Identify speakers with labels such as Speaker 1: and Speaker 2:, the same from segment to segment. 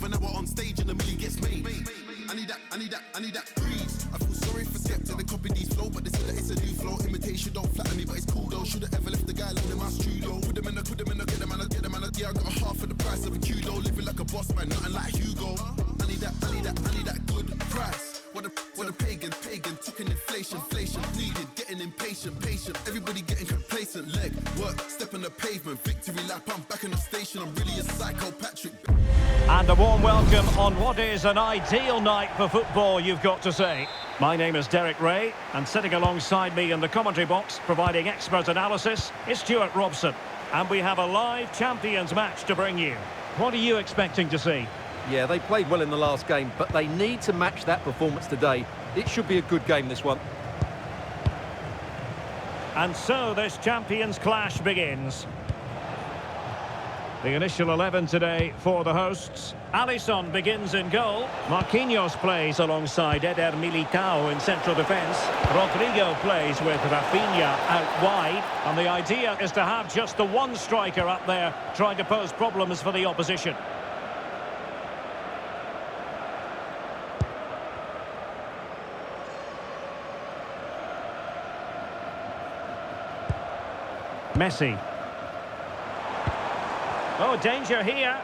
Speaker 1: of an hour on stage and a million gets made. I need that breeze. I feel sorry for Skepta, they copy these flow, but they say that it's a new flow. Imitation don't flatter me, but it's cool though. Should've ever left the guy alone in my studio. Put them in, get them, yeah, I got a half of the price of a Kudo. Living like a boss man, nothing like Hugo. I need that good price. What a pagan, took an inflation, needed, getting impatient, patient. Everybody getting complacent, leg, work, step on the pavement, victory lap, I'm back in the station, I'm really a psycho, Patrick.
Speaker 2: And a warm welcome on what is an ideal night for football, you've got to say. My name is Derek Ray, and sitting alongside me in the commentary box, providing expert analysis, is Stuart Robson. And we have a live Champions match to bring you. What are you expecting to see?
Speaker 3: Yeah, they played well in the last game, but they need to match that performance today. It should be a good game, this one.
Speaker 2: And so this Champions clash begins. The initial 11 today for the hosts. Alisson begins in goal. Marquinhos plays alongside Eder Militao in central defence. Rodrigo plays with Rafinha out wide. And the idea is to have just the one striker up there trying to pose problems for the opposition. Messi. Oh, danger here.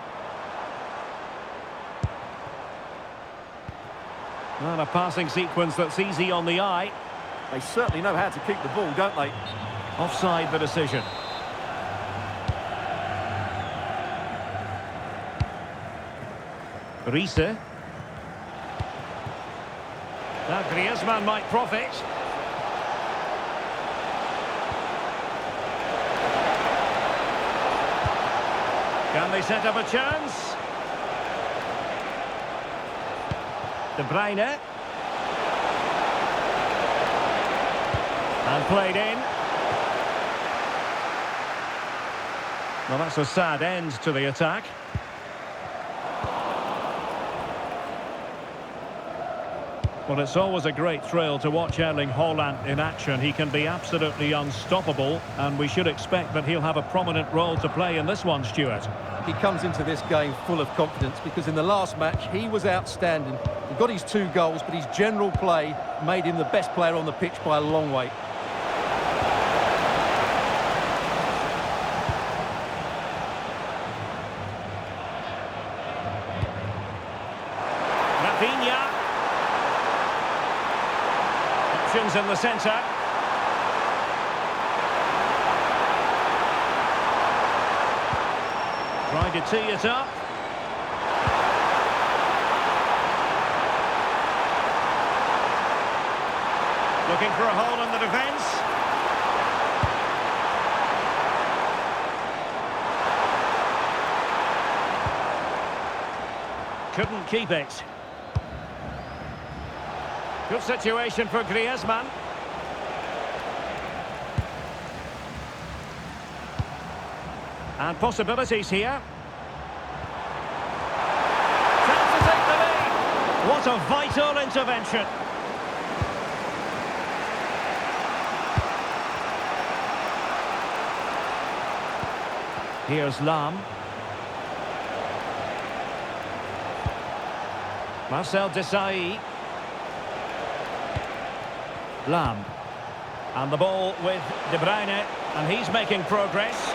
Speaker 2: And a passing sequence that's easy on the eye.
Speaker 3: They certainly know how to keep the ball, don't they?
Speaker 2: Offside the decision. Riise. Now Griezmann might profit. Can they set up a chance? De Bruyne. And played in. Well, that's a sad end to the attack. Well, it's always a great thrill to watch Erling Haaland in action. He can be absolutely unstoppable, and we should expect that he'll have a prominent role to play in this one, Stuart.
Speaker 3: He comes into this game full of confidence because in the last match he was outstanding. He got his 2 goals, but his general play made him the best player on the pitch by a long way.
Speaker 2: Rafinha. Options in the centre. Trying to tee it up. Looking for a hole in the defence. Couldn't keep it. Good situation for Griezmann. And possibilities here. Chance to take the lead. What a vital intervention. Here's Lam. Marcel Desailly. Lam. And the ball with De Bruyne. And he's making progress.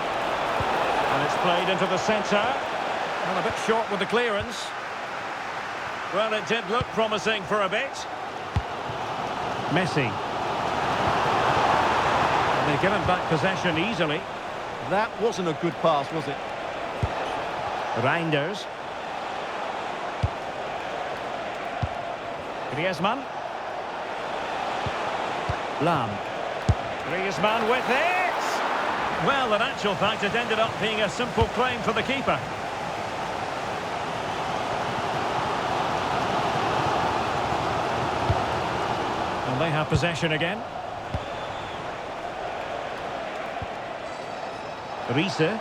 Speaker 2: And it's played into the centre. And a bit short with the clearance. Well, it did look promising for a bit. Messi. And they've given back possession easily.
Speaker 3: That wasn't a good pass, was it?
Speaker 2: Reinders. Griezmann. Lam. Griezmann with it! Well, in actual fact, it ended up being a simple claim for the keeper. And they have possession again. Riise.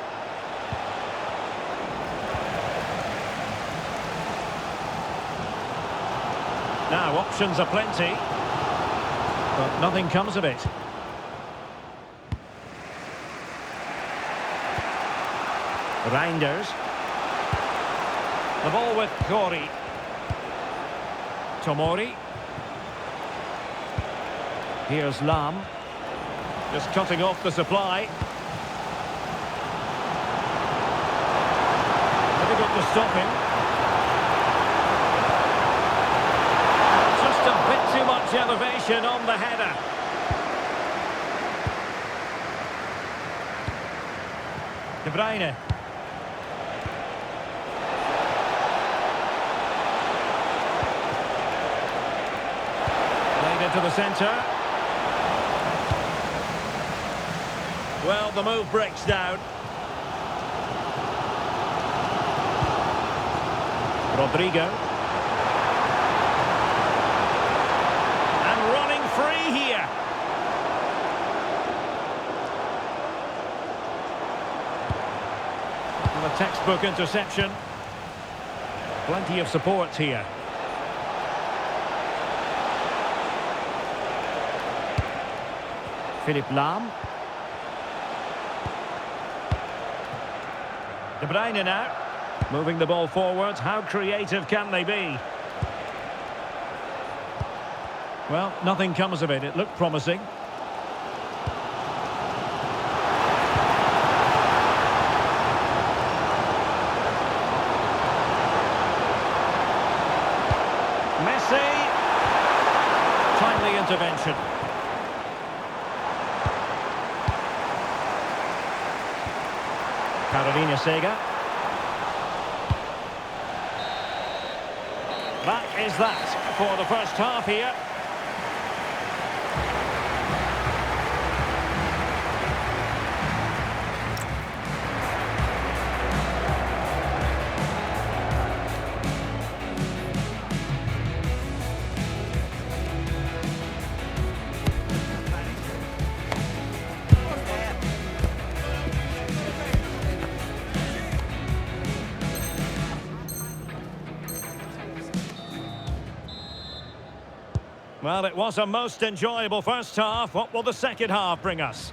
Speaker 2: Now, options are plenty, but nothing comes of it. Reinders. The ball with Corey. Tomori. Here's Lam. Just cutting off the supply. Difficult to stop him. Just a bit too much elevation on the header. De Bruyne. Played into the centre. Well, the move breaks down. Rodrigo. And running free here. And a textbook interception. Plenty of support here. Philipp Lahm. De Bruyne now, moving the ball forward. How creative can they be? Well, nothing comes of it. It looked promising. Messi. Timely intervention. Carolina Sega. That is that for the first half here. Well, it was a most enjoyable first half. What will the second half bring us?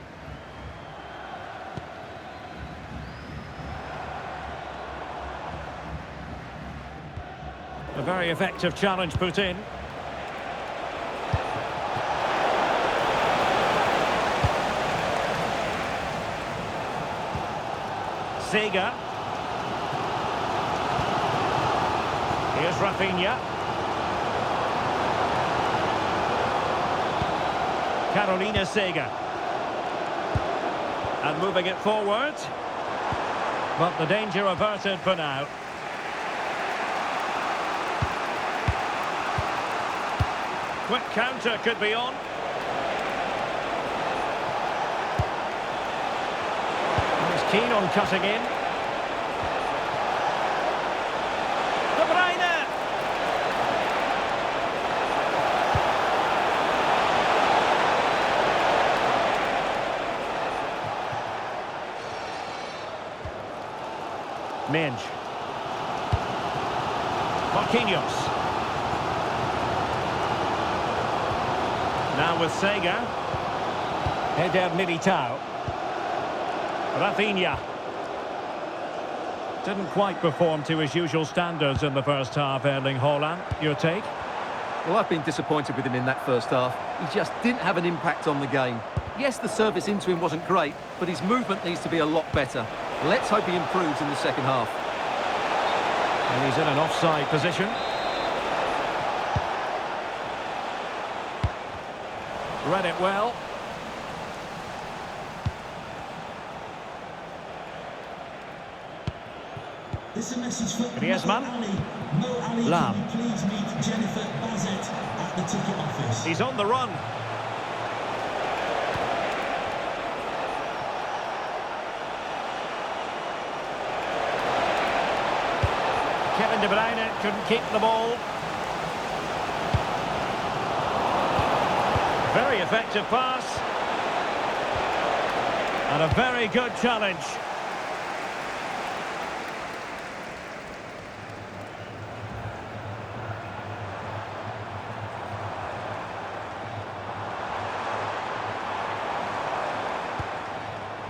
Speaker 2: A very effective challenge put in. Sega. Here's Rafinha. Carolina Sega. And moving it forward. But the danger averted for now. Quick counter could be on. He's keen on cutting in. De Bruyne! Minge. Marquinhos. Now with Sega. Eder Militao. Rafinha. Didn't quite perform to his usual standards in the first half, Erling Haaland. Your take?
Speaker 3: Well, I've been disappointed with him in that first half. He just didn't have an impact on the game. Yes, the service into him wasn't great, but his movement needs to be a lot better. Let's hope he improves in the second half.
Speaker 2: And he's in an offside position. Read it well.
Speaker 4: This is a message for
Speaker 2: Griezmann.
Speaker 4: Mo Ali.
Speaker 2: Lam.
Speaker 4: Please meet Jennifer Bazet at the ticket office.
Speaker 2: He's on the run. Kevin De Bruyne couldn't keep the ball. Very effective pass. And a very good challenge.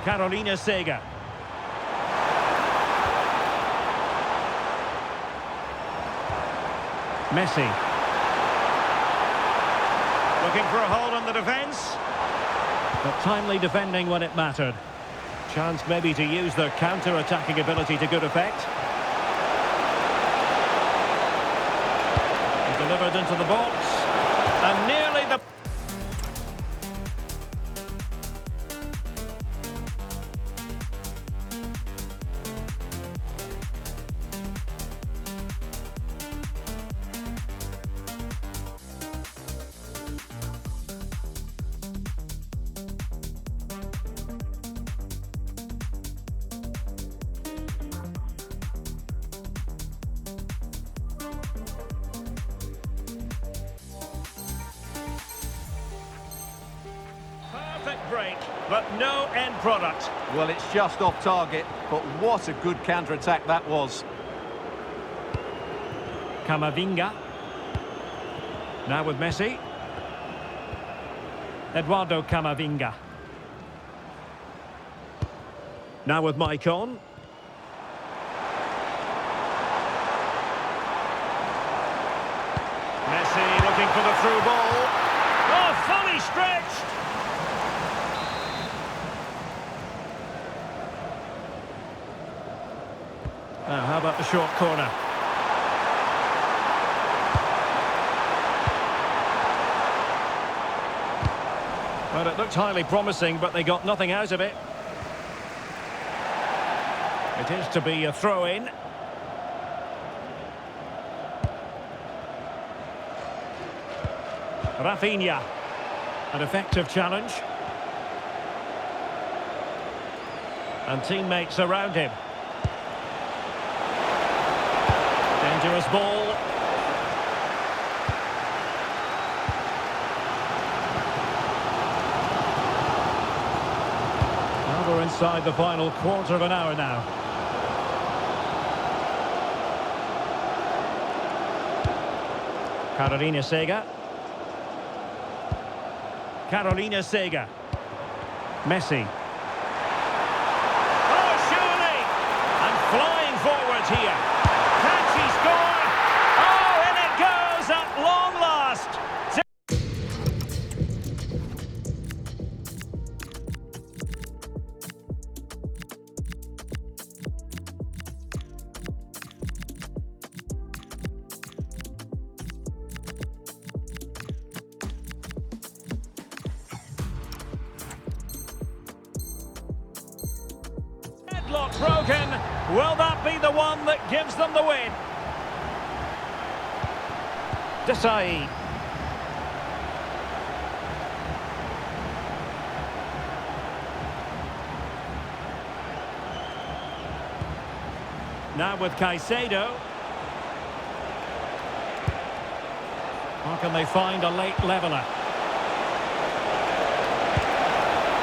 Speaker 2: Carolina Sega. Messi. Looking for a hold on the defence. But timely defending when it mattered. Chance maybe to use their counter-attacking ability to good effect. Delivered into the box. And nearly the... Perfect break, but no end product.
Speaker 3: Well, it's just off target, but what a good counter-attack that was.
Speaker 2: Camavinga. Now with Messi. Eduardo Camavinga. Now with Maicon. Messi looking for the through ball. Oh, fully stretched. Now, how about the short corner? Well, it looked highly promising, but they got nothing out of it. It is to be a throw-in. Rafinha. An effective challenge. And teammates around him. Dangerous ball. Now we're inside the final quarter of an hour now. Carolina Sega. Carolina Sega. Messi. Oh, surely! And flying forward here. Can she score? Oh, in it goes at long last. Headlock broken. Will that be the one that gives them the win? Desai. Now with Caicedo. How can they find a late leveller?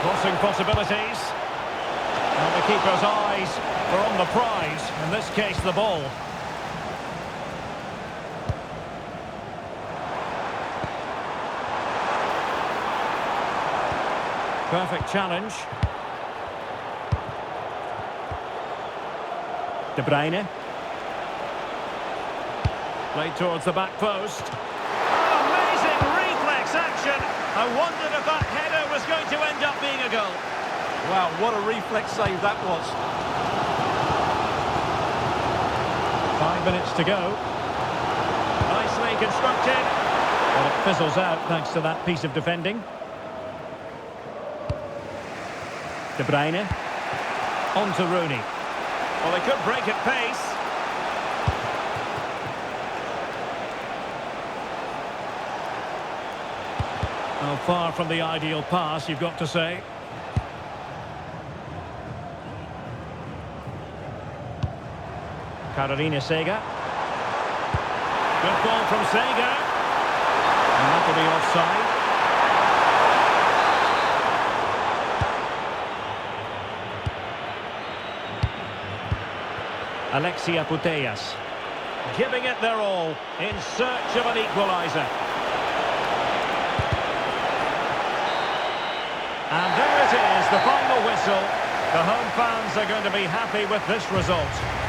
Speaker 2: Crossing possibilities. And the keeper's eyes are on the prize, in this case the ball. Perfect challenge. De Bruyne. Played towards the back post. Amazing reflex action. I wondered if that header was going to end up being a goal.
Speaker 3: Wow, what a reflex save that was.
Speaker 2: 5 minutes to go. Nicely constructed. Well, it fizzles out thanks to that piece of defending. De Bruyne. On to Rooney. Well, they could break at pace. Well, far from the ideal pass, you've got to say. Carolina Sega. Good ball from Sega. And that will be offside. Alexia Putellas. Giving it their all in search of an equaliser. And there it is, the final whistle. The home fans are going to be happy with this result.